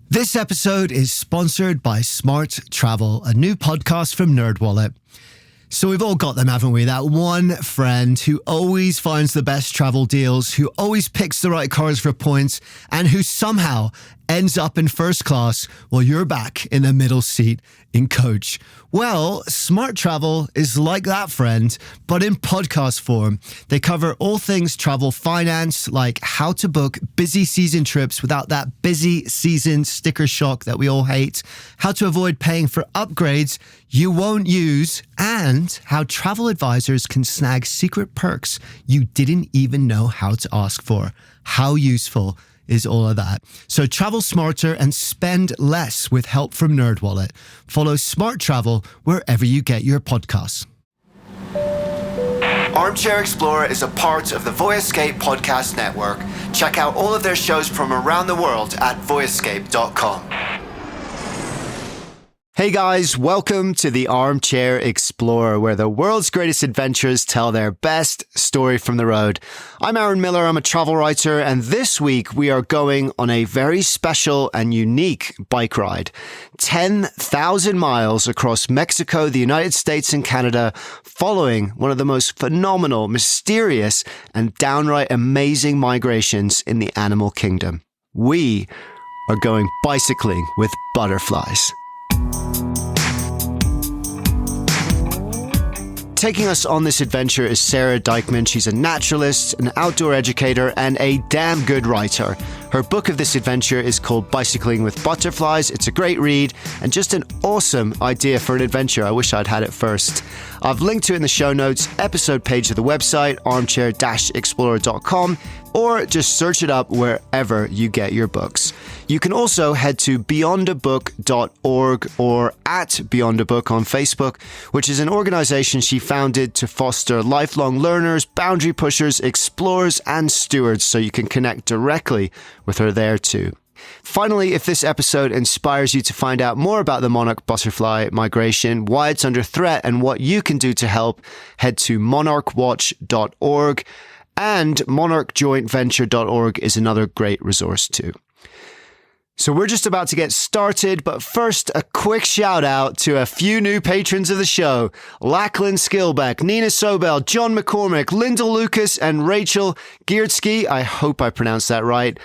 This episode is sponsored by Smart Travel, a new podcast from NerdWallet. So we've all got them, haven't we? That one friend who always finds the best travel deals, who always picks the right cars for points, and who somehow ends up in first class while you're back in the middle seat in coach. Well, Smart Travel is like that friend, but in podcast form. They cover all things travel finance, like how to book busy season trips without that busy season sticker shock that we all hate, how to avoid paying for upgrades you won't use, and how travel advisors can snag secret perks you didn't even know how to ask for. How useful is all of that. So travel smarter and spend less with help from NerdWallet. Follow Smart Travel wherever you get your podcasts. Armchair Explorer is a part of the Voyescape podcast network. Check out all of their shows from around the world at voyescape.com. Hey guys, welcome to the Armchair Explorer, where the world's greatest adventurers tell their best story from the road. I'm Aaron Miller, I'm a travel writer, and this week we are going on a very special and unique bike ride. 10,000 miles across Mexico, the United States, and Canada, following one of the most phenomenal, mysterious, and downright amazing migrations in the animal kingdom. We are going bicycling with butterflies. Taking us on this adventure is Sara Dykman. She's a naturalist, an outdoor educator, and a damn good writer. Her book of this adventure is called Bicycling with Butterflies. It's a great read and just an awesome idea for an adventure. I wish I'd had it first. I've linked to it in the show notes, episode page of the website, armchair-explorer.com, or just search it up wherever you get your books. You can also head to beyondabook.org or at beyondabook on Facebook, which is an organization she founded to foster lifelong learners, boundary pushers, explorers, and stewards, so you can connect directly with her there too. Finally, if this episode inspires you to find out more about the monarch butterfly migration, why it's under threat, and what you can do to help, head to monarchwatch.org, and monarchjointventure.org is another great resource too. So we're just about to get started, but first, a quick shout out to a few new patrons of the show. Lachlan Skilbeck, Nina Sobel, John McCormick, Lyndall Lucas, and Rachel Giertzky. I hope I pronounced that right.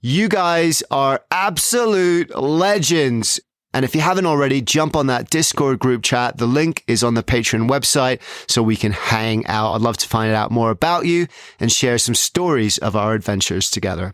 You guys are absolute legends. And if you haven't already, jump on that Discord group chat. The link is on the Patreon website so we can hang out. I'd love to find out more about you and share some stories of our adventures together.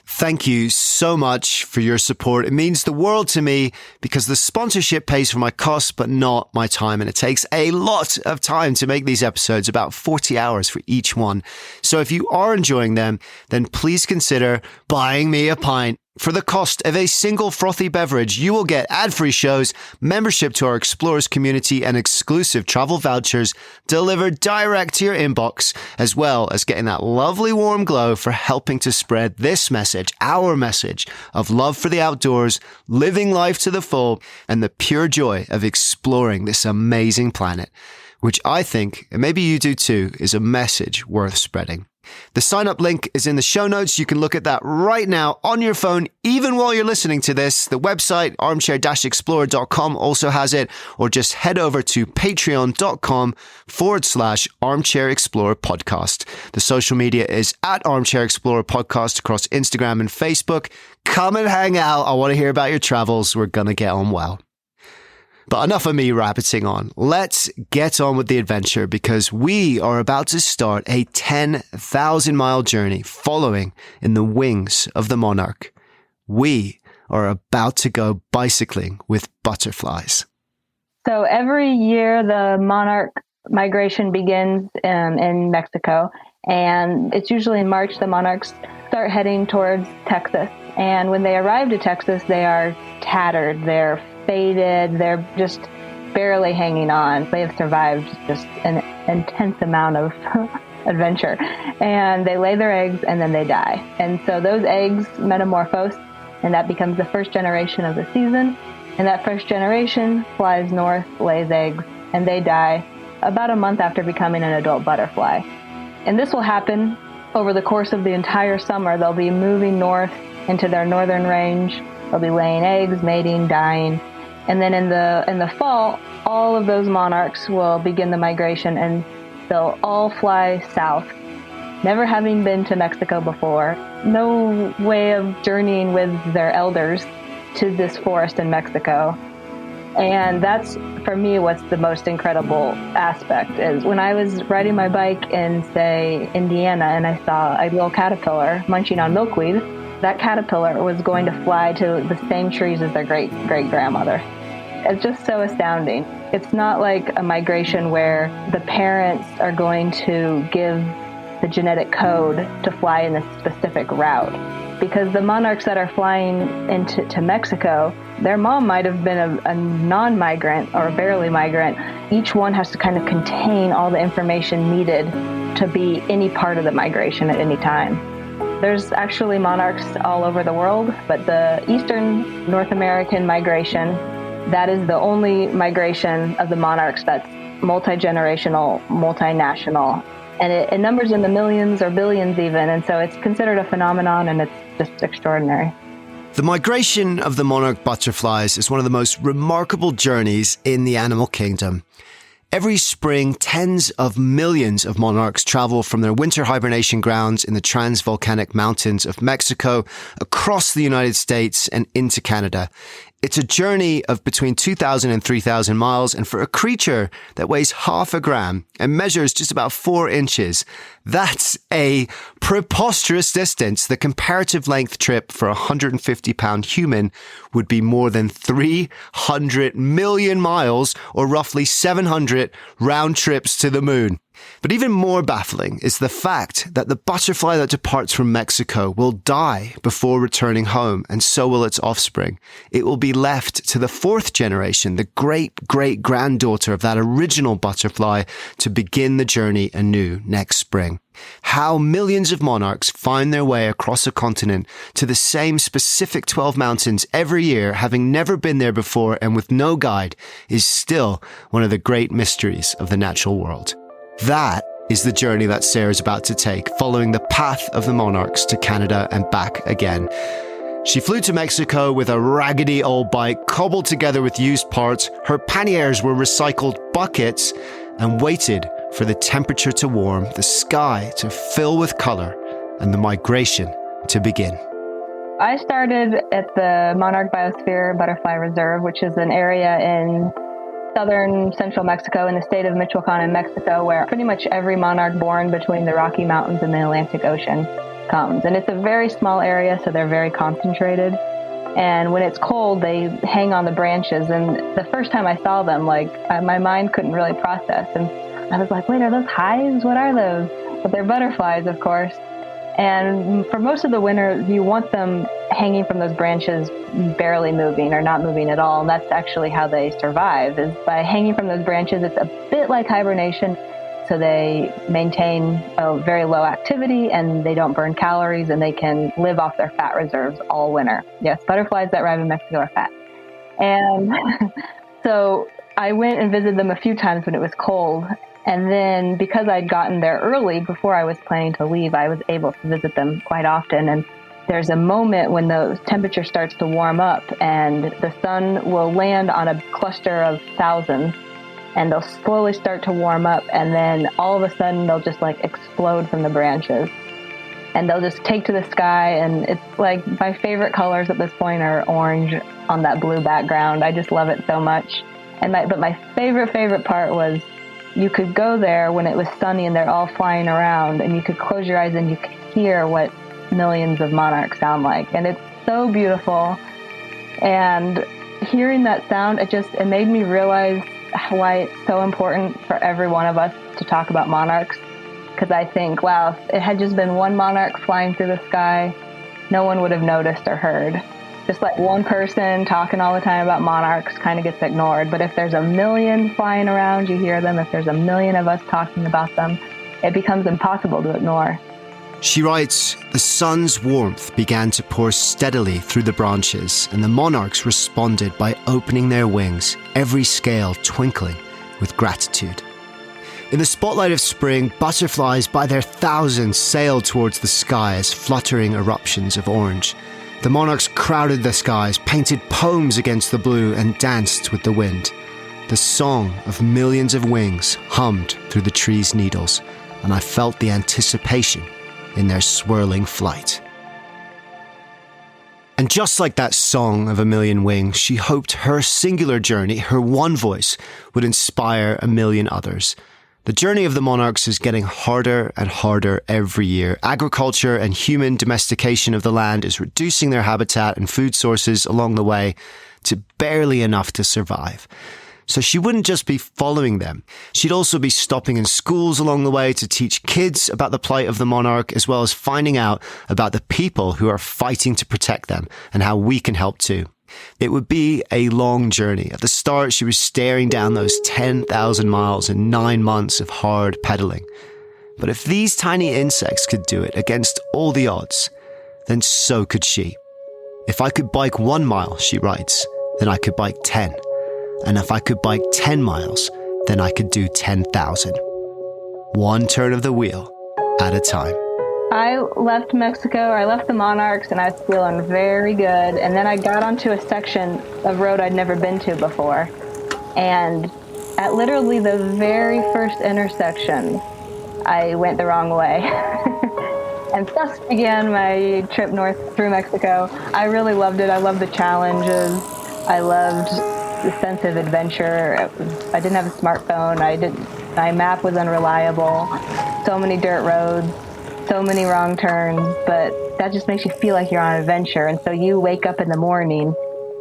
Thank you so much for your support. It means the world to me because the sponsorship pays for my costs, but not my time. And it takes a lot of time to make these episodes, about 40 hours for each one. So if you are enjoying them, then please consider buying me a pint. For the cost of a single frothy beverage, you will get ad-free shows, membership to our Explorers community, and exclusive travel vouchers delivered direct to your inbox, as well as getting that lovely warm glow for helping to spread this message, our message of love for the outdoors, living life to the full, and the pure joy of exploring this amazing planet, which I think, and maybe you do too, is a message worth spreading. The sign-up link is in the show notes. You can look at that right now on your phone, even while you're listening to this. The website, armchair-explorer.com, also has it, or just head over to patreon.com/Armchair Explorer Podcast. The social media is at Armchair Explorer Podcast across Instagram and Facebook. Come and hang out. I want to hear about your travels. We're going to get on well. But enough of me rabbiting on. Let's get on with the adventure because we are about to start a 10,000-mile journey following in the wings of the Monarch. We are about to go bicycling with butterflies. So every year the Monarch migration begins in Mexico, and it's usually in March the Monarchs start heading towards Texas. And when they arrive to Texas, they are tattered, they're faded, they're just barely hanging on. They have survived just an intense amount of adventure. And they lay their eggs and then they die. And so those eggs metamorphose, and that becomes the first generation of the season. And that first generation flies north, lays eggs, and they die about a month after becoming an adult butterfly. And this will happen over the course of the entire summer. They'll be moving north into their northern range, They'll be laying eggs, mating, dying. And then in the fall, all of those monarchs will begin the migration, and they'll all fly south, never having been to Mexico before. No way of journeying with their elders to this forest in Mexico. And that's, for me, what's the most incredible aspect is when I was riding my bike in, say, Indiana, and I saw a little caterpillar munching on milkweed, that caterpillar was going to fly to the same trees as their great-great-grandmother. It's just so astounding. It's not like a migration where the parents are going to give the genetic code to fly in a specific route. Because the monarchs that are flying into Mexico, their mom might have been a non-migrant or a barely migrant. Each one has to kind of contain all the information needed to be any part of the migration at any time. There's actually monarchs all over the world, but the Eastern North American migration, that is the only migration of the monarchs that's multi-generational, multinational. And it numbers in the millions or billions even, and so it's considered a phenomenon, and it's just extraordinary. The migration of the monarch butterflies is one of the most remarkable journeys in the animal kingdom. Every spring, tens of millions of monarchs travel from their winter hibernation grounds in the Transvolcanic Mountains of Mexico across the United States and into Canada. It's a journey of between 2,000 and 3,000 miles, and for a creature that weighs half a gram and measures just about 4 inches, that's a preposterous distance. The comparative length trip for a 150-pound human would be more than 300 million miles, or roughly 700 round trips to the moon. But even more baffling is the fact that the butterfly that departs from Mexico will die before returning home, and so will its offspring. It will be left to the fourth generation, the great-great-granddaughter of that original butterfly, to begin the journey anew next spring. How millions of monarchs find their way across a continent to the same specific 12 mountains every year, having never been there before and with no guide, is still one of the great mysteries of the natural world. That is the journey that Sara's about to take, following the path of the monarchs to Canada and back again. She flew to Mexico with a raggedy old bike cobbled together with used parts. Her panniers were recycled buckets, and waited for the temperature to warm, the sky to fill with color, and the migration to begin. I started at the Monarch Biosphere Butterfly Reserve, which is an area in southern central Mexico in the state of Michoacan in Mexico, where pretty much every monarch born between the Rocky Mountains and the Atlantic Ocean comes. And it's a very small area, so they're very concentrated. And when it's cold, they hang on the branches. And the first time I saw them, my mind couldn't really process. And I was like, wait, are those hives? What are those? But they're butterflies, of course. And for most of the winter, you want them hanging from those branches, barely moving or not moving at all. And that's actually how they survive, is by hanging from those branches. It's a bit like hibernation. So they maintain a very low activity, and they don't burn calories, and they can live off their fat reserves all winter. Yes, butterflies that arrive in Mexico are fat. And so I went and visited them a few times when it was cold. And then because I'd gotten there early before I was planning to leave, I was able to visit them quite often. And there's a moment when the temperature starts to warm up, and the sun will land on a cluster of thousands, and they'll slowly start to warm up. And then all of a sudden they'll just explode from the branches, and they'll just take to the sky. And it's like my favorite colors at this point are orange on that blue background. I just love it so much. But my favorite part was, you could go there when it was sunny and they're all flying around, and you could close your eyes and you could hear what millions of monarchs sound like. And it's so beautiful. And hearing that sound, it made me realize why it's so important for every one of us to talk about monarchs. Because I think, wow, if it had just been one monarch flying through the sky, no one would have noticed or heard. Just like one person talking all the time about monarchs kind of gets ignored. But if there's a million flying around, you hear them. If there's a million of us talking about them, it becomes impossible to ignore. She writes, the sun's warmth began to pour steadily through the branches, and the monarchs responded by opening their wings, every scale twinkling with gratitude. In the spotlight of spring, butterflies by their thousands sailed towards the sky as fluttering eruptions of orange. The monarchs crowded the skies, painted poems against the blue, and danced with the wind. The song of millions of wings hummed through the trees' needles, and I felt the anticipation in their swirling flight. And just like that song of a million wings, she hoped her singular journey, her one voice, would inspire a million others. The journey of the monarchs is getting harder and harder every year. Agriculture and human domestication of the land is reducing their habitat and food sources along the way to barely enough to survive. So she wouldn't just be following them. She'd also be stopping in schools along the way to teach kids about the plight of the monarch, as well as finding out about the people who are fighting to protect them and how we can help too. It would be a long journey. At the start, she was staring down those 10,000 miles in 9 months of hard pedaling. But if these tiny insects could do it against all the odds, then so could she. If I could bike 1 mile, she writes, then I could bike 10. And if I could bike 10 miles, then I could do 10,000. One turn of the wheel at a time. I left Mexico, I left the monarchs, and I was feeling very good. And then I got onto a section of road I'd never been to before. And at literally the very first intersection, I went the wrong way. And thus began my trip north through Mexico. I really loved it. I loved the challenges. I loved the sense of adventure. I didn't have a smartphone. My map was unreliable. So many dirt roads. So many wrong turns, but that just makes you feel like you're on an adventure. And so you wake up in the morning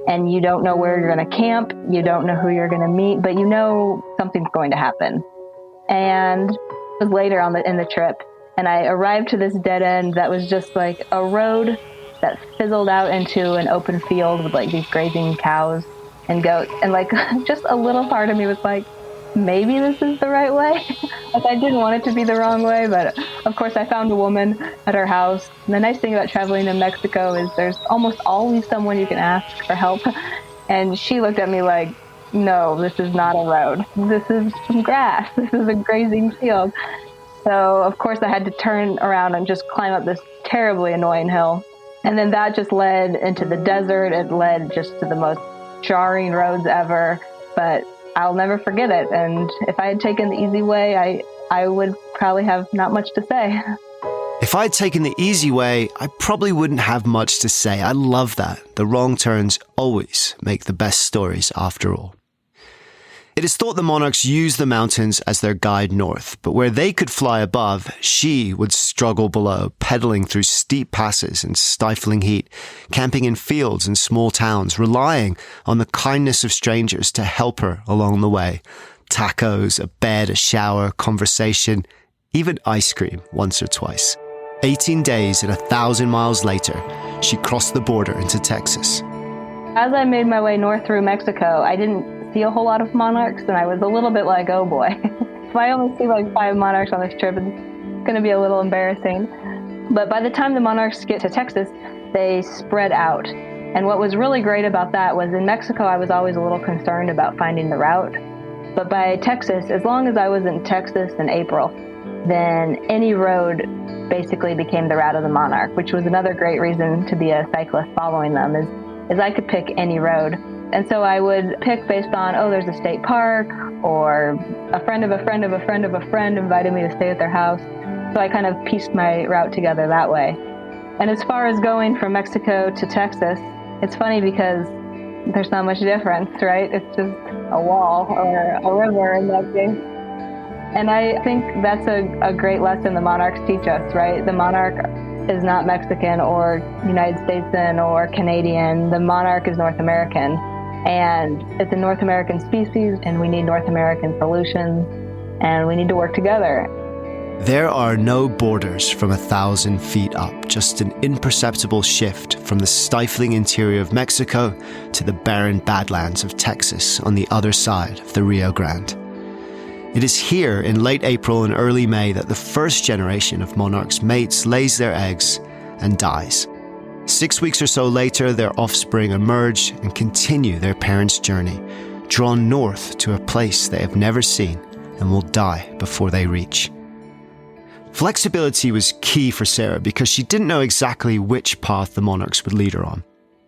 and you don't know where you're going to camp. You don't know who you're going to meet, but you know something's going to happen. And it was later in the trip, and I arrived to this dead end that was just like a road that fizzled out into an open field with like these grazing cows and goats. And like just a little part of me was like, maybe this is the right way. Like I didn't want it to be the wrong way, but of course I found a woman at her house. And the nice thing about traveling in Mexico is there's almost always someone you can ask for help. And she looked at me like, no, this is not a road. This is some grass. This is a grazing field. So of course I had to turn around and just climb up this terribly annoying hill. And then that just led into the desert. It led just to the most jarring roads ever. But I'll never forget it. And if I had taken the easy way, I would probably have not much to say. If I'd taken the easy way, I probably wouldn't have much to say. I love that. The wrong turns always make the best stories after all. It is thought the monarchs used the mountains as their guide north, but where they could fly above, she would struggle below, pedaling through steep passes and stifling heat, camping in fields and small towns, relying on the kindness of strangers to help her along the way. Tacos, a bed, a shower, conversation, even ice cream once or twice. 18 days and 1,000 miles later, she crossed the border into Texas. As I made my way north through Mexico, I didn't see a whole lot of monarchs, and I was a little bit like, oh boy. If I only see like 5 monarchs on this trip, it's going to be a little embarrassing. But by the time the monarchs get to Texas, they spread out. And what was really great about that was in Mexico, I was always a little concerned about finding the route. But by Texas, as long as I was in Texas in April, then any road basically became the route of the monarch, which was another great reason to be a cyclist following them, is I could pick any road. And so I would pick based on, there's a state park, or a friend of a friend of a friend of a friend invited me to stay at their house. So I kind of pieced my route together that way. And as far as going from Mexico to Texas, it's funny because there's not much difference, right? It's just a wall or a river in that case. And I think that's a great lesson the monarchs teach us, right? The monarch is not Mexican or United Statesian or Canadian. The monarch is North American. And it's a North American species, and we need North American solutions, and we need to work together. There are no borders from 1,000 feet up, just an imperceptible shift from the stifling interior of Mexico to the barren badlands of Texas on the other side of the Rio Grande. It is here in late April and early May that the first generation of monarchs mates, lays their eggs, and dies. 6 weeks or so later, their offspring emerge and continue their parents' journey, drawn north to a place they have never seen and will die before they reach. Flexibility was key for Sara because she didn't know exactly which path the monarchs would lead her on.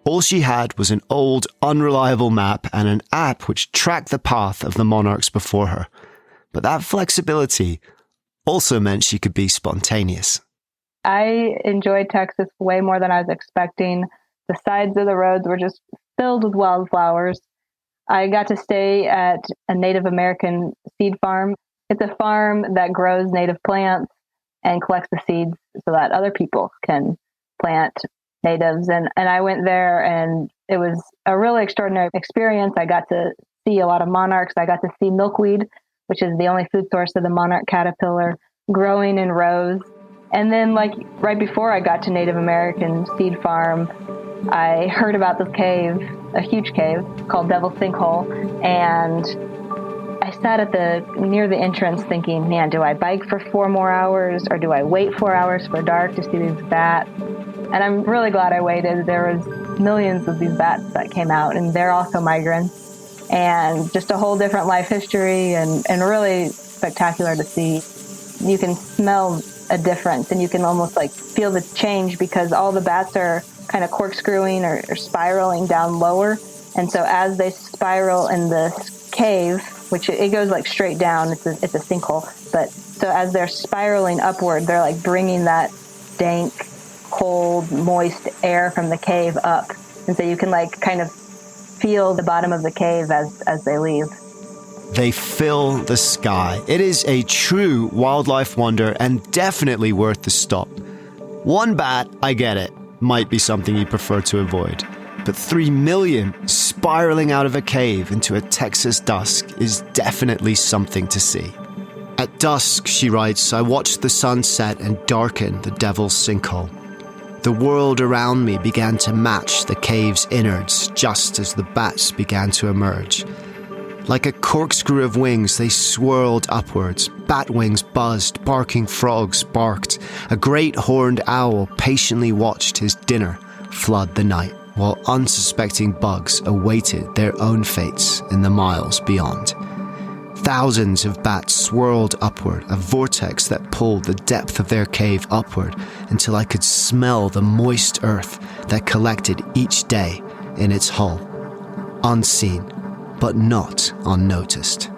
All she had was an old, unreliable map and an app which tracked the path of the monarchs before her. But that flexibility also meant she could be spontaneous. I enjoyed Texas way more than I was expecting. The sides of the roads were just filled with wildflowers. I got to stay at a Native American seed farm. It's a farm that grows native plants and collects the seeds so that other people can plant natives. And I went there, and it was a really extraordinary experience. I got to see a lot of monarchs. I got to see milkweed, which is the only food source of the monarch caterpillar, growing in rows. And then, like, right before I got to Native American seed farm, I heard about this cave, a huge cave called Devil's Sinkhole. And I sat near the entrance thinking, man, do I bike for 4 more hours, or do I wait 4 hours for dark to see these bats? And I'm really glad I waited. There was millions of these bats that came out, and they're also migrants. And just a whole different life history, and really spectacular to see. You can smell a difference, and you can almost like feel the change because all the bats are kind of corkscrewing or spiraling down lower. And so as they spiral in this cave, which it goes like straight down, it's a sinkhole. But so as they're spiraling upward, they're like bringing that dank, cold, moist air from the cave up. And so you can like kind of feel the bottom of the cave as they leave. They fill the sky. It is a true wildlife wonder and definitely worth the stop. One bat, I get it, might be something you prefer to avoid. But 3 million spiraling out of a cave into a Texas dusk is definitely something to see. At dusk, she writes, I watched the sun set and darken the Devil's Sinkhole. The world around me began to match the cave's innards just as the bats began to emerge. Like a corkscrew of wings, they swirled upwards. Bat wings buzzed, barking frogs barked. A great horned owl patiently watched his dinner flood the night, while unsuspecting bugs awaited their own fates in the miles beyond. Thousands of bats swirled upward, a vortex that pulled the depth of their cave upward until I could smell the moist earth that collected each day in its hull. Unseen, but not unnoticed.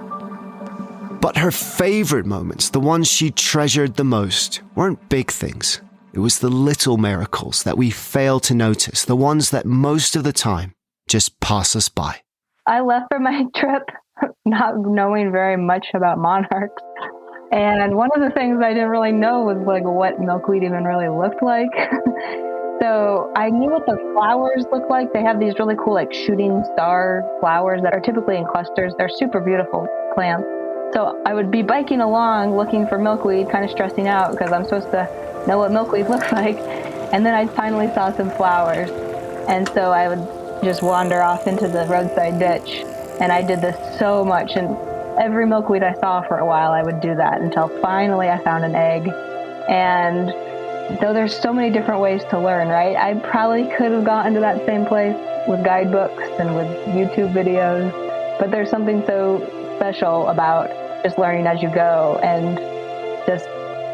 But her favorite moments, the ones she treasured the most, weren't big things. It was the little miracles that we fail to notice, the ones that most of the time just pass us by. I left for my trip not knowing very much about monarchs. And one of the things I didn't really know was like what milkweed even really looked like. So I knew what the flowers look like. They have these really cool like shooting star flowers that are typically in clusters. They're super beautiful plants. So I would be biking along looking for milkweed, kind of stressing out because I'm supposed to know what milkweed looks like. And then I finally saw some flowers. And so I would just wander off into the roadside ditch. And I did this so much. And every milkweed I saw for a while, I would do that until finally I found an egg. And though there's so many different ways to learn, right? I probably could have gotten to that same place with guidebooks and with YouTube videos. But there's something so special about just learning as you go and just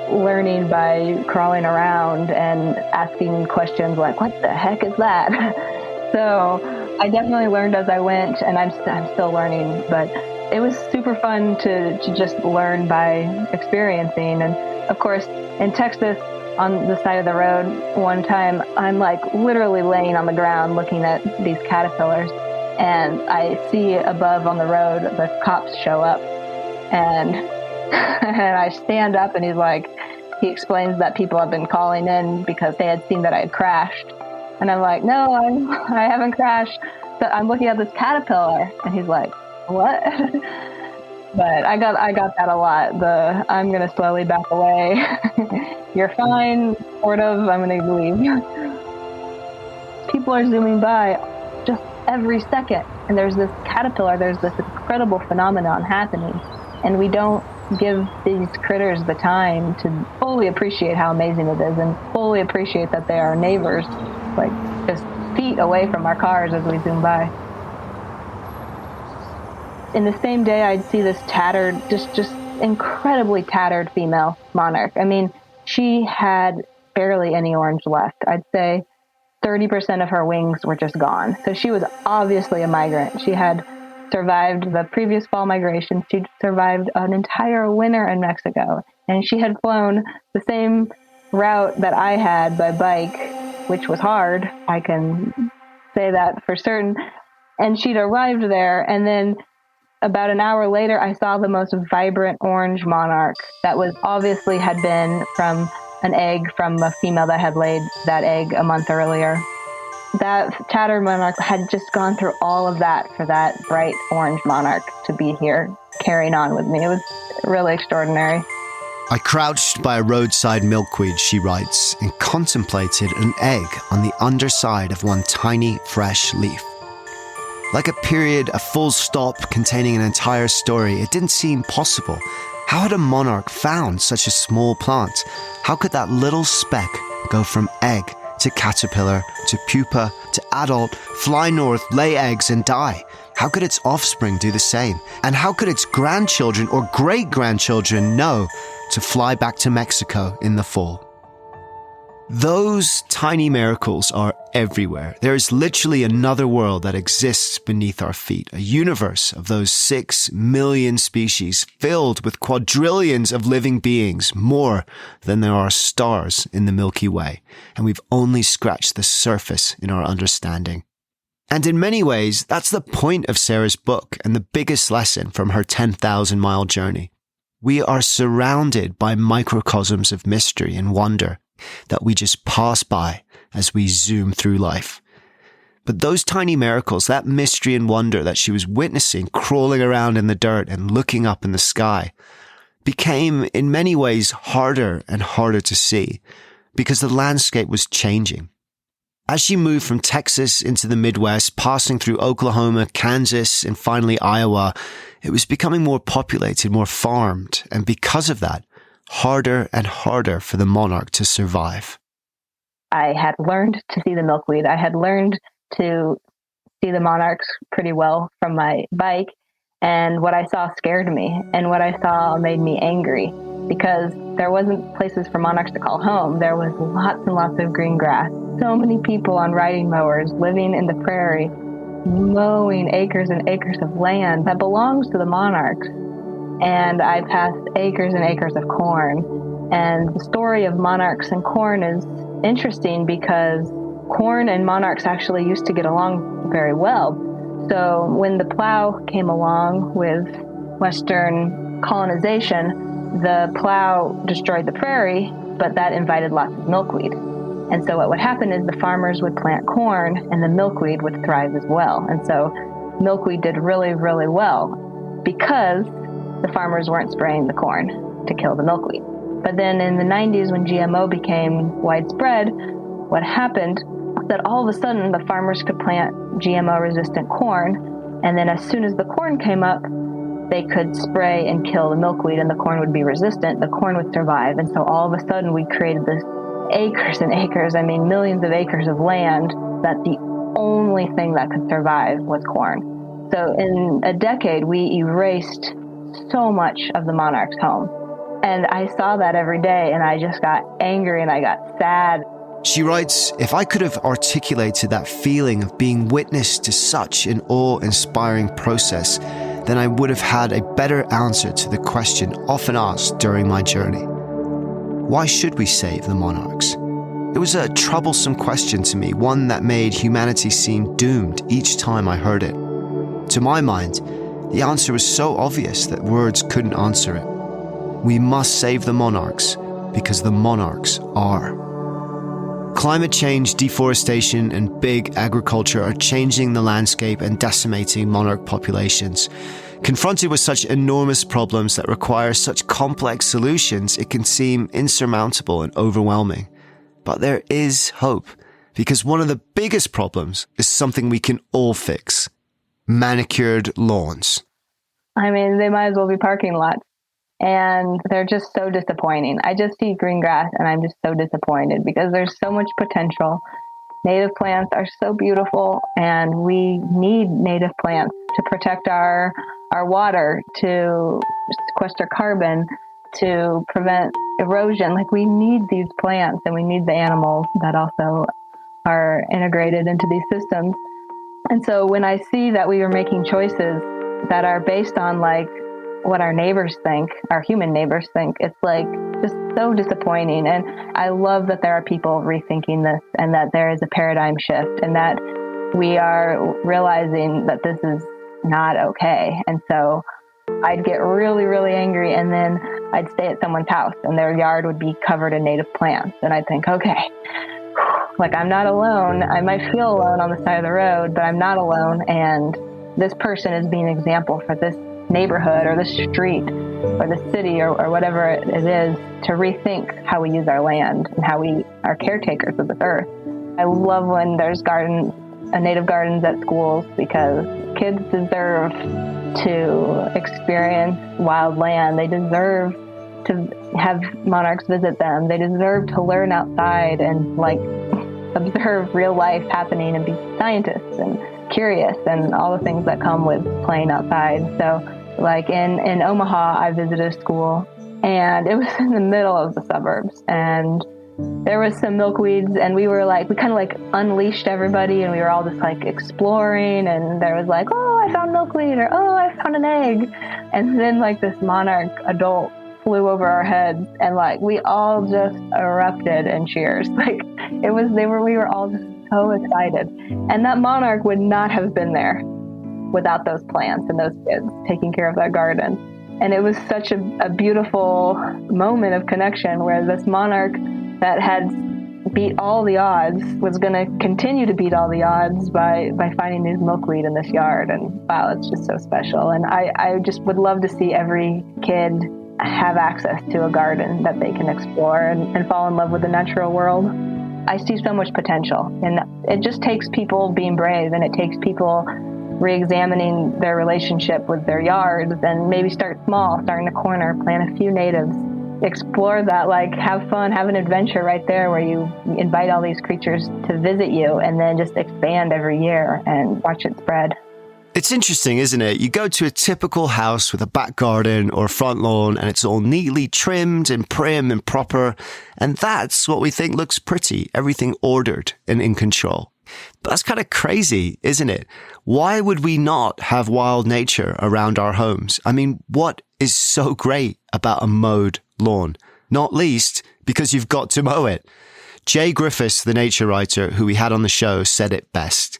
learning by crawling around and asking questions like, what the heck is that? So I definitely learned as I went, and I'm still learning, but it was super fun to just learn by experiencing. And of course, in Texas, on the side of the road, one time, I'm like literally laying on the ground looking at these caterpillars, and I see above on the road, the cops show up, and and I stand up, and he explains that people have been calling in because they had seen that I had crashed. And I'm like, no, I haven't crashed. But I'm looking at this caterpillar. And he's like, what? But I got that a lot. I'm going to slowly back away. You're fine, sort of. I'm going to leave. People are zooming by just every second. And there's this caterpillar. There's this incredible phenomenon happening. And we don't give these critters the time to fully appreciate how amazing it is and fully appreciate that they are neighbors, like just feet away from our cars as we zoom by. In the same day, I'd see this tattered, just incredibly tattered female monarch. I mean, she had barely any orange left. I'd say 30% of her wings were just gone. So she was obviously a migrant. She had survived the previous fall migration. She'd survived an entire winter in Mexico. And she had flown the same route that I had by bike, which was hard. I can say that for certain. And she'd arrived there. And then about an hour later, I saw the most vibrant orange monarch that was obviously had been from an egg from a female that had laid that egg a month earlier. That tattered monarch had just gone through all of that for that bright orange monarch to be here carrying on with me. It was really extraordinary. I crouched by a roadside milkweed, she writes, and contemplated an egg on the underside of one tiny, fresh leaf. Like a period, a full stop containing an entire story, it didn't seem possible. How had a monarch found such a small plant? How could that little speck go from egg to caterpillar to pupa to adult, fly north, lay eggs and die? How could its offspring do the same? And how could its grandchildren or great-grandchildren know to fly back to Mexico in the fall? Those tiny miracles are everywhere. There is literally another world that exists beneath our feet, a universe of those 6 million species filled with quadrillions of living beings, more than there are stars in the Milky Way, and we've only scratched the surface in our understanding. And in many ways, that's the point of Sara's book and the biggest lesson from her 10,000-mile journey. We are surrounded by microcosms of mystery and wonder that we just pass by as we zoom through life. But those tiny miracles, that mystery and wonder that she was witnessing crawling around in the dirt and looking up in the sky, became in many ways harder and harder to see because the landscape was changing. As she moved from Texas into the Midwest, passing through Oklahoma, Kansas, and finally Iowa, it was becoming more populated, more farmed, and because of that, harder and harder for the monarch to survive. I had learned to see the milkweed. I had learned to see the monarchs pretty well from my bike, and what I saw scared me, and what I saw made me angry because there wasn't places for monarchs to call home. There was lots and lots of green grass. So many people on riding mowers living in the prairie, mowing acres and acres of land that belongs to the monarchs. And I passed acres and acres of corn. And the story of monarchs and corn is interesting because corn and monarchs actually used to get along very well. So when the plow came along with Western colonization, the plow destroyed the prairie, but that invited lots of milkweed. And so what would happen is the farmers would plant corn and the milkweed would thrive as well. And so milkweed did really, really well because the farmers weren't spraying the corn to kill the milkweed. But then in the 90s, when GMO became widespread, what happened was that all of a sudden the farmers could plant GMO-resistant corn, and then as soon as the corn came up, they could spray and kill the milkweed, and the corn would be resistant, the corn would survive. And so all of a sudden we created this acres and acres, millions of acres of land that the only thing that could survive was corn. So in a decade, we erased so much of the monarch's home. And I saw that every day, and I just got angry and I got sad. She writes, if I could have articulated that feeling of being witness to such an awe-inspiring process, then I would have had a better answer to the question often asked during my journey. Why should we save the monarchs? It was a troublesome question to me, one that made humanity seem doomed each time I heard it. To my mind, the answer was so obvious that words couldn't answer it. We must save the monarchs because the monarchs are. Climate change, deforestation, and big agriculture are changing the landscape and decimating monarch populations. Confronted with such enormous problems that require such complex solutions, it can seem insurmountable and overwhelming. But there is hope, because one of the biggest problems is something we can all fix: manicured lawns. They might as well be parking lots. And they're just so disappointing. I just see green grass and I'm just so disappointed because there's so much potential. Native plants are so beautiful, and we need native plants to protect our water, to sequester carbon, to prevent erosion. Like, we need these plants and we need the animals that also are integrated into these systems. And so when I see that we are making choices that are based on like what our neighbors think, our human neighbors think, it's like just so disappointing. And I love that there are people rethinking this and that there is a paradigm shift and that we are realizing that this is not okay. And so I'd get really, really angry, and then I'd stay at someone's house and their yard would be covered in native plants. And I'd think, okay, like, I'm not alone. I might feel alone on the side of the road, but I'm not alone. And this person is being an example for this neighborhood or this street or the city or whatever it is to rethink how we use our land and how we are caretakers of this earth. I love when there's gardens, native gardens at schools, because kids deserve to experience wild land. They deserve to have monarchs visit them. They deserve to learn outside and like observe real life happening and be scientists and curious and all the things that come with playing outside. So like in Omaha, I visited a school and it was in the middle of the suburbs, and there was some milkweeds, and we kind of like unleashed everybody, and we were all just like exploring, and there was like, oh, I found milkweed, or oh, I found an egg. And then like this monarch adult flew over our heads, and like we all just erupted in cheers. Like we were all just so excited. And that monarch would not have been there without those plants and those kids taking care of that garden. And it was such a beautiful moment of connection where this monarch that had beat all the odds was going to continue to beat all the odds by finding these milkweed in this yard. And wow, it's just so special. And I just would love to see every kid have access to a garden that they can explore and fall in love with the natural world. I see so much potential, and it just takes people being brave, and it takes people re-examining their relationship with their yards, and maybe start small, start in a corner, plant a few natives, explore that, like have fun, have an adventure right there where you invite all these creatures to visit you, and then just expand every year and watch it spread. It's interesting, isn't it? You go to a typical house with a back garden or a front lawn and it's all neatly trimmed and prim and proper. And that's what we think looks pretty. Everything ordered and in control. But that's kind of crazy, isn't it? Why would we not have wild nature around our homes? I mean, what is so great about a mowed lawn? Not least because you've got to mow it. Jay Griffiths, the nature writer who we had on the show, said it best.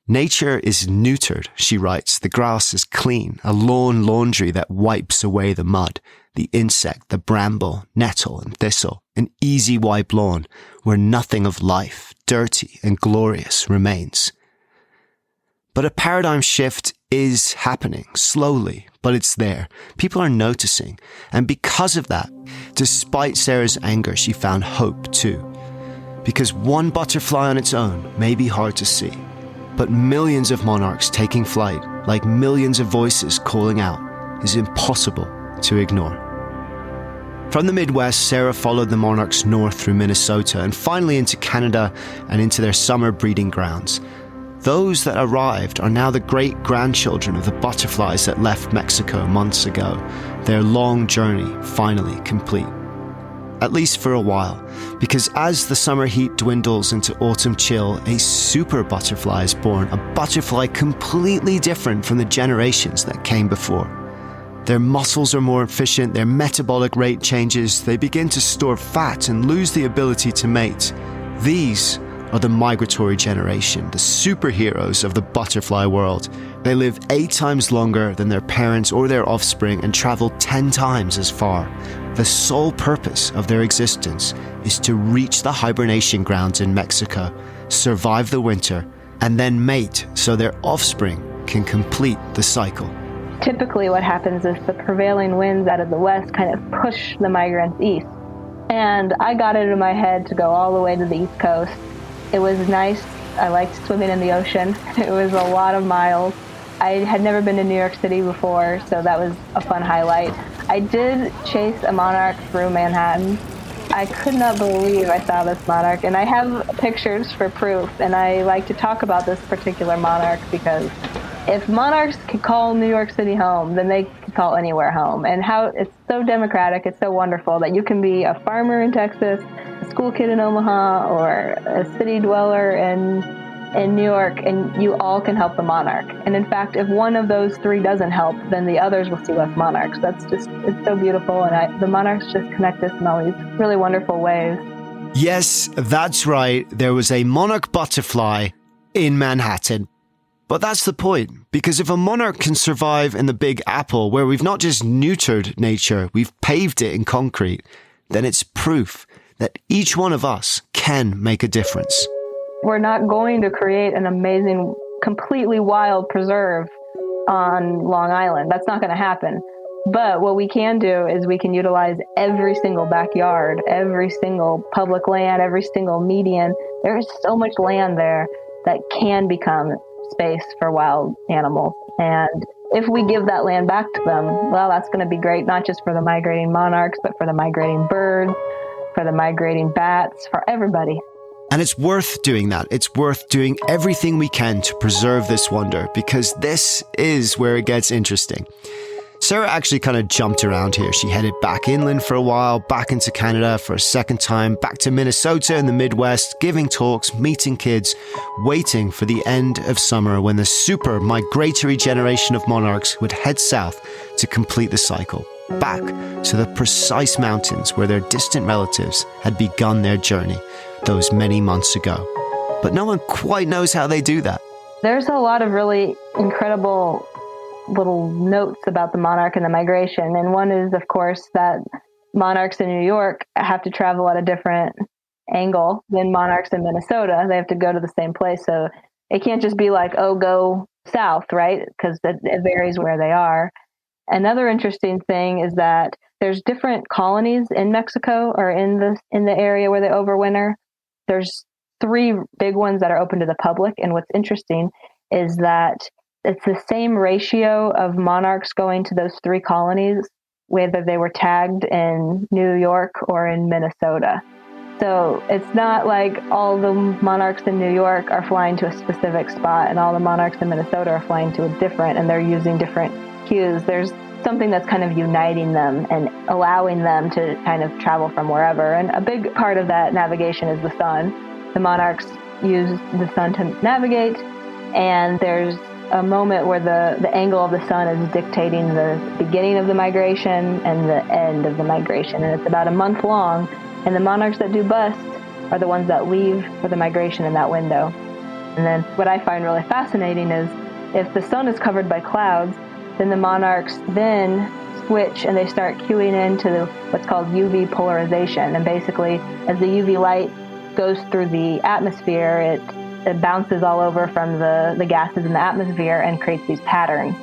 Nature is neutered, she writes. The grass is clean, a lawn laundry that wipes away the mud, the insect, the bramble, nettle and thistle, an easy wipe lawn where nothing of life, dirty and glorious, remains. But a paradigm shift is happening, slowly, but it's there. People are noticing. And because of that, despite Sara's anger, she found hope too. Because one butterfly on its own may be hard to see, but millions of monarchs taking flight, like millions of voices calling out, is impossible to ignore. From the Midwest, Sara followed the monarchs north through Minnesota and finally into Canada and into their summer breeding grounds. Those that arrived are now the great-grandchildren of the butterflies that left Mexico months ago, their long journey finally complete. At least for a while, because as the summer heat dwindles into autumn chill, a super butterfly is born, a butterfly completely different from the generations that came before. Their muscles are more efficient, their metabolic rate changes, they begin to store fat and lose the ability to mate. These are the migratory generation, the superheroes of the butterfly world. They live 8 times longer than their parents or their offspring and travel 10 times as far. The sole purpose of their existence is to reach the hibernation grounds in Mexico, survive the winter, and then mate so their offspring can complete the cycle. Typically what happens is the prevailing winds out of the west kind of push the migrants east. And I got it in my head to go all the way to the East Coast. It was nice. I liked swimming in the ocean. It was a lot of miles. I had never been to New York City before, so that was a fun highlight. I did chase a monarch through Manhattan. I could not believe I saw this monarch, and I have pictures for proof, and I like to talk about this particular monarch because If monarchs could call New York City home, then they could call anywhere home. And how it's so democratic, it's so wonderful that you can be a farmer in Texas, a school kid in Omaha, or a city dweller in New York, and you all can help the monarch. And in fact, if one of those three doesn't help, then the others will see less monarchs. It's so beautiful. And the monarchs just connect us in all these really wonderful ways. Yes, that's right. There was a monarch butterfly in Manhattan. But that's the point, because if a monarch can survive in the Big Apple, where we've not just neutered nature, we've paved it in concrete, then it's proof that each one of us can make a difference. We're not going to create an amazing, completely wild preserve on Long Island. That's not going to happen. But what we can do is we can utilize every single backyard, every single public land, every single median. There is so much land there that can become space for wild animals. And if we give that land back to them, well, that's going to be great, not just for the migrating monarchs, but for the migrating birds, for the migrating bats, for everybody. And it's worth doing that. It's worth doing everything we can to preserve this wonder, because this is where it gets interesting. Sara actually kind of jumped around here. She headed back inland for a while, back into Canada for a second time, back to Minnesota in the Midwest, giving talks, meeting kids, waiting for the end of summer when the super migratory generation of monarchs would head south to complete the cycle, back to the precise mountains where their distant relatives had begun their journey those many months ago. But no one quite knows how they do that. There's a lot of really incredible little notes about the monarch and the migration. And one is, of course, that monarchs in New York have to travel at a different angle than monarchs in Minnesota. They have to go to the same place. So it can't just be like, oh, go south, right? Because it varies where they are. Another interesting thing is that there's different colonies in Mexico or in the area where they overwinter. There's 3 big ones that are open to the public. And what's interesting is that it's the same ratio of monarchs going to those 3 colonies, whether they were tagged in New York or in Minnesota. So it's not like all the monarchs in New York are flying to a specific spot and all the monarchs in Minnesota are flying to a different, and they're using different cues. There's something that's kind of uniting them and allowing them to kind of travel from wherever. And a big part of that navigation is the sun. The monarchs use the sun to navigate, and there's a moment where the angle of the sun is dictating the beginning of the migration and the end of the migration. And it's about a month long. And the monarchs that do bust are the ones that leave for the migration in that window. And then what I find really fascinating is if the sun is covered by clouds, then the monarchs then switch and they start cueing into what's called UV polarization. And basically, as the UV light goes through the atmosphere, it bounces all over from the gases in the atmosphere and creates these patterns.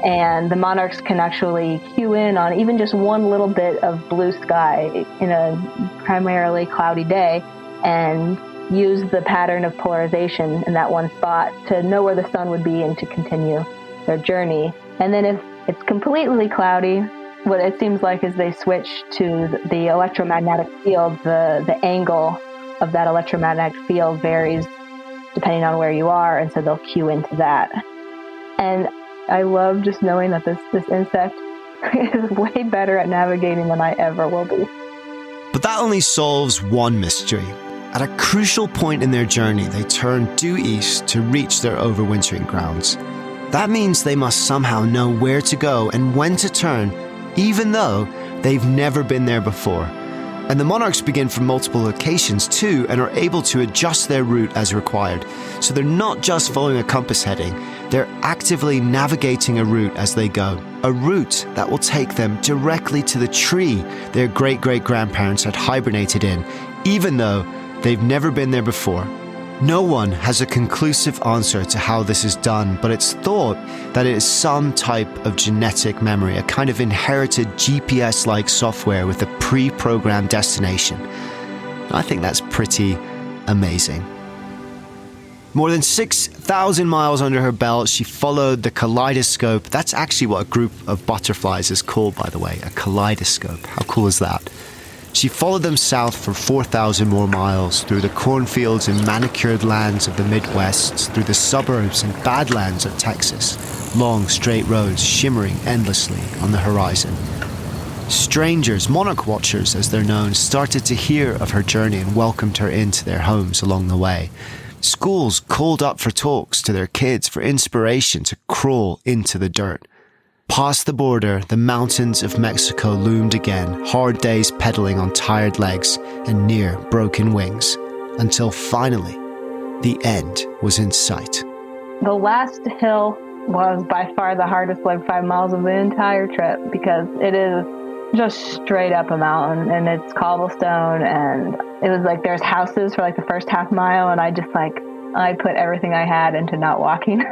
And the monarchs can actually cue in on even just one little bit of blue sky in a primarily cloudy day and use the pattern of polarization in that one spot to know where the sun would be and to continue their journey. And then if it's completely cloudy, what it seems like is they switch to the electromagnetic field. The angle of that electromagnetic field varies depending on where you are, and so they'll cue into that. And I love just knowing that this insect is way better at navigating than I ever will be. But that only solves one mystery. At a crucial point in their journey, they turn due east to reach their overwintering grounds. That means they must somehow know where to go and when to turn, even though they've never been there before. And the monarchs begin from multiple locations too and are able to adjust their route as required. So they're not just following a compass heading, they're actively navigating a route as they go. A route that will take them directly to the tree their great-great-grandparents had hibernated in, even though they've never been there before. No one has a conclusive answer to how this is done, but it's thought that it is some type of genetic memory, a kind of inherited GPS-like software with a pre-programmed destination. I think that's pretty amazing. More than 6,000 miles under her belt, she followed the kaleidoscope. That's actually what a group of butterflies is called, by the way, a kaleidoscope. How cool is that? She followed them south for 4,000 more miles, through the cornfields and manicured lands of the Midwest, through the suburbs and badlands of Texas, long straight roads shimmering endlessly on the horizon. Strangers, monarch watchers as they're known, started to hear of her journey and welcomed her into their homes along the way. Schools called up for talks to their kids for inspiration to crawl into the dirt. Past the border, the mountains of Mexico loomed again, hard days pedaling on tired legs and near broken wings, until finally, the end was in sight. The last hill was by far the hardest 5 miles of the entire trip, because it is just straight up a mountain, and it's cobblestone, and it was like there's houses for the first half mile, and I put everything I had into not walking.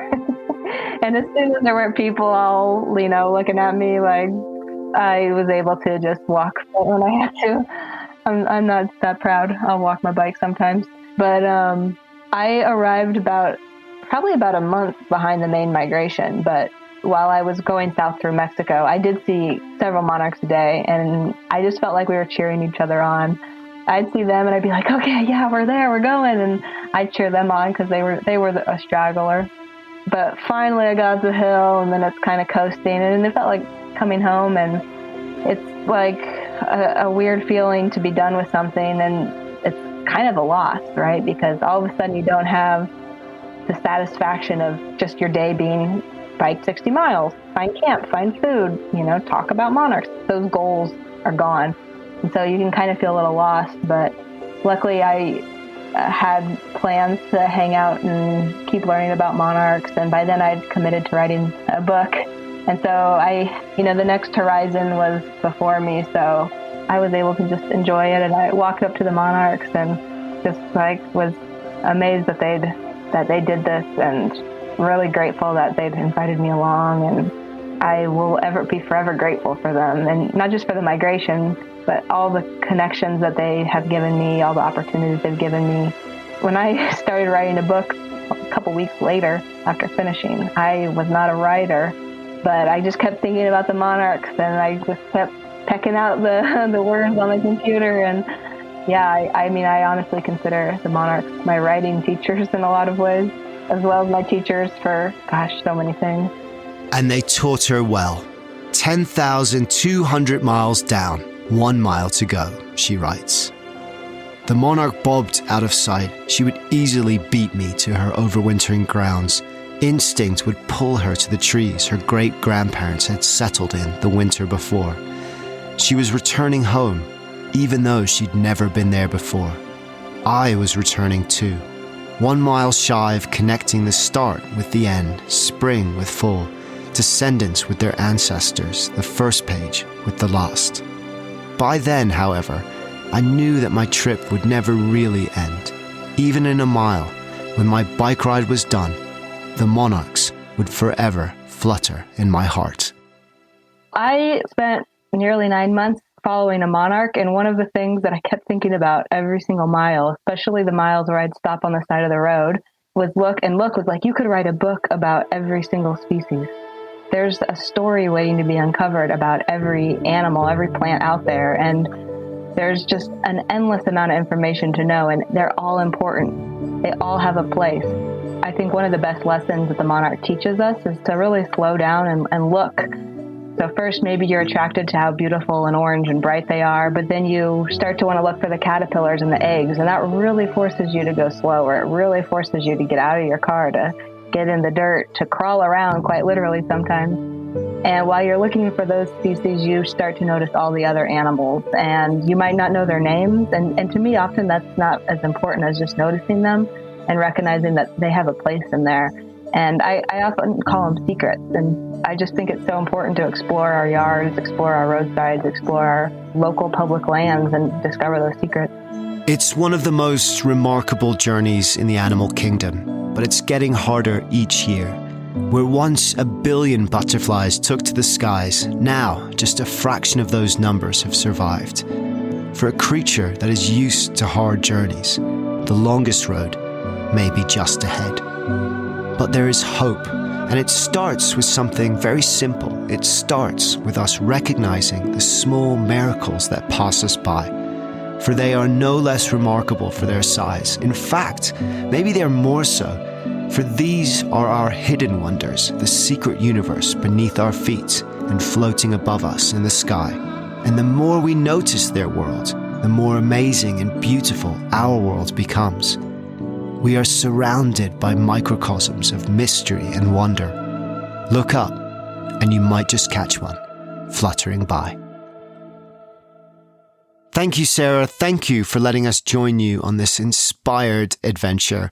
And as soon as there weren't people all, looking at me, I was able to just walk when I had to. I'm not that proud. I'll walk my bike sometimes. But I arrived probably about a month behind the main migration. But while I was going south through Mexico, I did see several monarchs a day, and I just felt like we were cheering each other on. I'd see them and I'd be like, okay, yeah, we're there, we're going. And I'd cheer them on because they were a straggler. But finally I got up the hill, and then it's kind of coasting, and it felt like coming home, and it's like a weird feeling to be done with something, and it's kind of a loss, right? Because all of a sudden you don't have the satisfaction of just your day being bike 60 miles, find camp, find food, talk about monarchs. Those goals are gone. And so you can kind of feel a little lost, but luckily I had plans to hang out and keep learning about monarchs, and by then I'd committed to writing a book, and so the next horizon was before me, so I was able to just enjoy it, and I walked up to the monarchs and just was amazed that they did this, and really grateful that they'd invited me along, and I will be forever grateful for them, and not just for the migration, but all the connections that they have given me, all the opportunities they've given me. When I started writing a book a couple weeks later after finishing, I was not a writer, but I just kept thinking about the monarchs, and I just kept pecking out the words on the computer. And yeah, I honestly consider the monarchs my writing teachers in a lot of ways, as well as my teachers for, so many things. And they taught her well. 10,200 miles down, 1 mile to go, she writes. The monarch bobbed out of sight. She would easily beat me to her overwintering grounds. Instinct would pull her to the trees her great-grandparents had settled in the winter before. She was returning home, even though she'd never been there before. I was returning too, 1 mile shy of connecting the start with the end, spring with fall, descendants with their ancestors, the first page with the last. By then, however, I knew that my trip would never really end. Even in a mile, when my bike ride was done, the monarchs would forever flutter in my heart. I spent nearly 9 months following a monarch, and one of the things that I kept thinking about every single mile, especially the miles where I'd stop on the side of the road, was look was like, you could write a book about every single species. There's a story waiting to be uncovered about every animal, every plant out there, and there's just an endless amount of information to know, and they're all important. They all have a place. I think one of the best lessons that the monarch teaches us is to really slow down and look. So first, maybe you're attracted to how beautiful and orange and bright they are, but then you start to want to look for the caterpillars and the eggs, and that really forces you to go slower. It really forces you to get out of your car, to get in the dirt, to crawl around, quite literally sometimes. And while you're looking for those species, you start to notice all the other animals, and you might not know their names. And to me, often that's not as important as just noticing them and recognizing that they have a place in there. And I often call them secrets. And I just think it's so important to explore our yards, explore our roadsides, explore our local public lands, and discover those secrets. It's one of the most remarkable journeys in the animal kingdom, but it's getting harder each year. Where once 1 billion butterflies took to the skies, now just a fraction of those numbers have survived. For a creature that is used to hard journeys, the longest road may be just ahead. But there is hope, and it starts with something very simple. It starts with us recognizing the small miracles that pass us by. for they are no less remarkable for their size. In fact, maybe they're more so, for these are our hidden wonders, the secret universe beneath our feet and floating above us in the sky. And the more we notice their world, the more amazing and beautiful our world becomes. We are surrounded by microcosms of mystery and wonder. Look up, and you might just catch one fluttering by. Thank you, Sara. Thank you for letting us join you on this inspired adventure.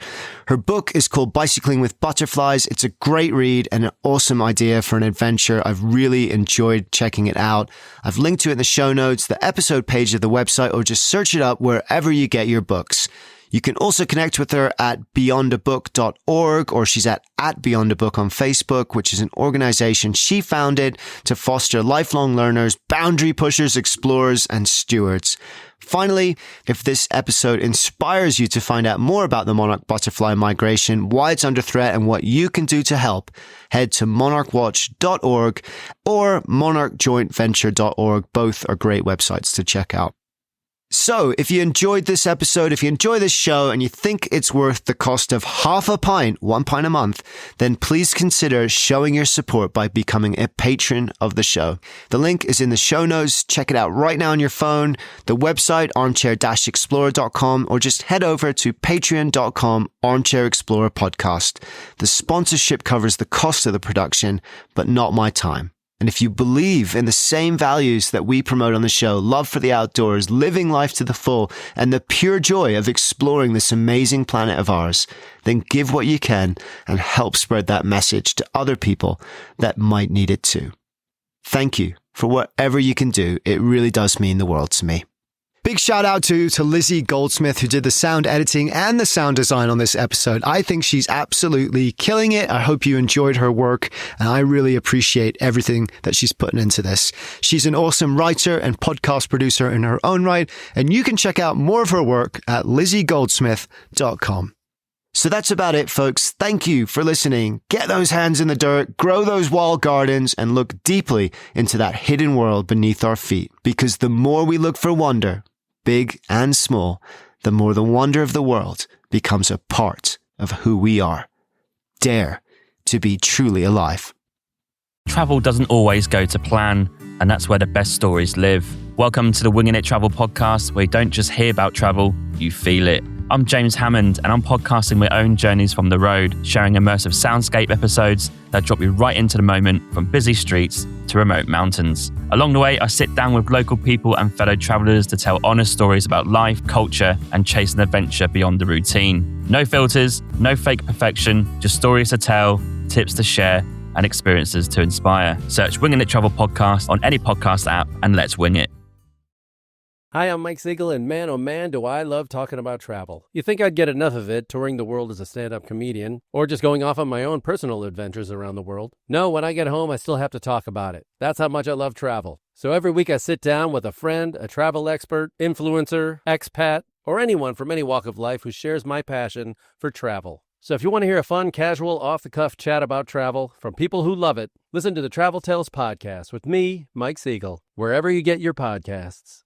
Her book is called Bicycling with Butterflies. It's a great read and an awesome idea for an adventure. I've really enjoyed checking it out. I've linked to it in the show notes, the episode page of the website, or just search it up wherever you get your books. You can also connect with her at beyondabook.org, or she's at @beyondabook on Facebook, which is an organization she founded to foster lifelong learners, boundary pushers, explorers, and stewards. Finally, if this episode inspires you to find out more about the monarch butterfly migration, why it's under threat, and what you can do to help, head to monarchwatch.org or monarchjointventure.org. Both are great websites to check out. So, if you enjoyed this episode, if you enjoy this show and you think it's worth the cost of half a pint, 1 pint a month, then please consider showing your support by becoming a patron of the show. The link is in the show notes. Check it out right now on your phone, the website armchair-explorer.com, or just head over to patreon.com armchair-explorer podcast. The sponsorship covers the cost of the production, but not my time. And if you believe in the same values that we promote on the show, love for the outdoors, living life to the full, and the pure joy of exploring this amazing planet of ours, then give what you can and help spread that message to other people that might need it too. Thank you for whatever you can do. It really does mean the world to me. Big shout out to Lizzie Goldsmith, who did the sound editing and the sound design on this episode. I think she's absolutely killing it. I hope you enjoyed her work, and I really appreciate everything that she's putting into this. She's an awesome writer and podcast producer in her own right, and you can check out more of her work at lizziegoldsmith.com. So that's about it, folks. Thank you for listening. Get those hands in the dirt, grow those walled gardens, and look deeply into that hidden world beneath our feet. Because the more we look for wonder, big and small, the more the wonder of the world becomes a part of who we are. Dare to be truly alive. Travel doesn't always go to plan, and that's where the best stories live. Welcome to the Winging It Travel podcast, where you don't just hear about travel, you feel it. I'm James Hammond, and I'm podcasting my own journeys from the road, sharing immersive soundscape episodes that drop you right into the moment, from busy streets to remote mountains. Along the way, I sit down with local people and fellow travelers to tell honest stories about life, culture, and chase an adventure beyond the routine. No filters, no fake perfection, just stories to tell, tips to share, and experiences to inspire. Search Winging It Travel Podcast on any podcast app, and let's wing it. Hi, I'm Mike Siegel, and man, oh man, do I love talking about travel. You think I'd get enough of it touring the world as a stand-up comedian, or just going off on my own personal adventures around the world? No, when I get home, I still have to talk about it. That's how much I love travel. So every week I sit down with a friend, a travel expert, influencer, expat, or anyone from any walk of life who shares my passion for travel. So if you want to hear a fun, casual, off-the-cuff chat about travel from people who love it, listen to the Travel Tales podcast with me, Mike Siegel, wherever you get your podcasts.